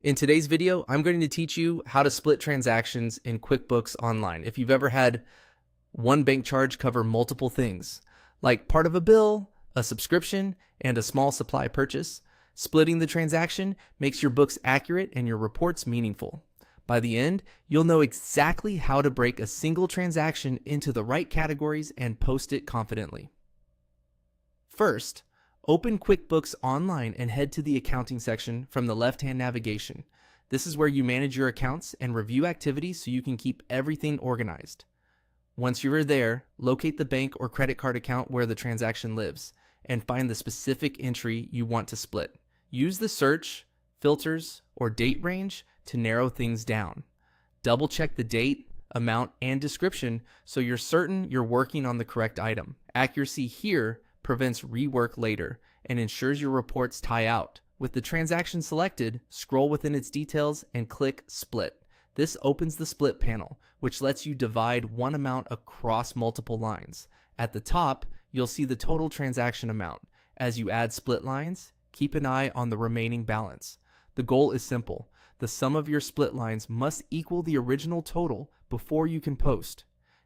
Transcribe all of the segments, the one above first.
In today's video, I'm going to teach you how to split transactions in QuickBooks Online. If you've ever had one bank charge cover multiple things, like part of a bill, a subscription, and a small supply purchase, splitting the transaction makes your books accurate and your reports meaningful. By the end, you'll know exactly how to break a single transaction into the right categories and post it confidently. First, open QuickBooks Online and head to the accounting section from the left-hand navigation. This is where you manage your accounts and review activities so you can keep everything organized. Once you are there, locate the bank or credit card account where the transaction lives and find the specific entry you want to split. Use the search, filters, or date range to narrow things down. Double check the date, amount, and description so you're certain you're working on the correct item. Accuracy here prevents rework later and ensures your reports tie out. With the transaction selected, scroll within its details and click Split. This opens the split panel, which lets you divide one amount across multiple lines. At the top, you'll see the total transaction amount. As you add split lines, keep an eye on the remaining balance. The goal is simple. The sum of your split lines must equal the original total before you can post.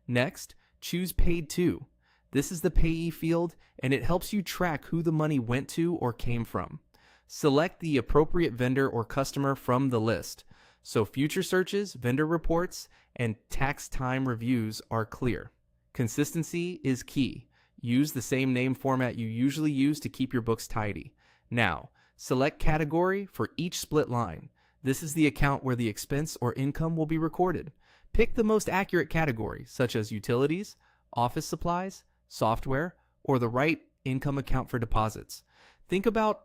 Next, choose Paid To. This is the payee field, and it helps you track who the money went to or came from. Select the appropriate vendor or customer from the list, so future searches, vendor reports, and tax time reviews are clear. Consistency is key. Use the same name format you usually use to keep your books tidy. Now, select category for each split line. This is the account where the expense or income will be recorded. Pick the most accurate category, such as utilities, office supplies, software, or the right income account for deposits. Think about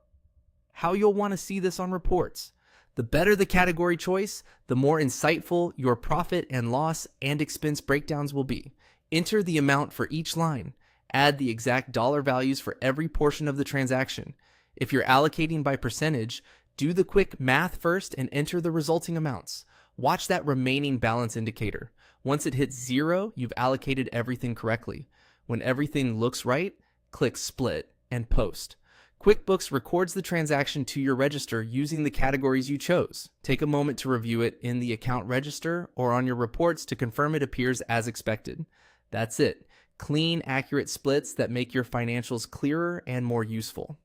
how you'll want to see this on reports. The better the category choice, the more insightful your profit and loss and expense breakdowns will be. Enter the amount for each line. Add the exact dollar values for every portion of the transaction. If you're allocating by percentage, do the quick math first and enter the resulting amounts. Watch that remaining balance indicator. Once it hits 0, you've allocated everything correctly. When everything looks right, click Split and Post. QuickBooks records the transaction to your register using the categories you chose. Take a moment to review it in the account register or on your reports to confirm it appears as expected. That's it. Clean, accurate splits that make your financials clearer and more useful.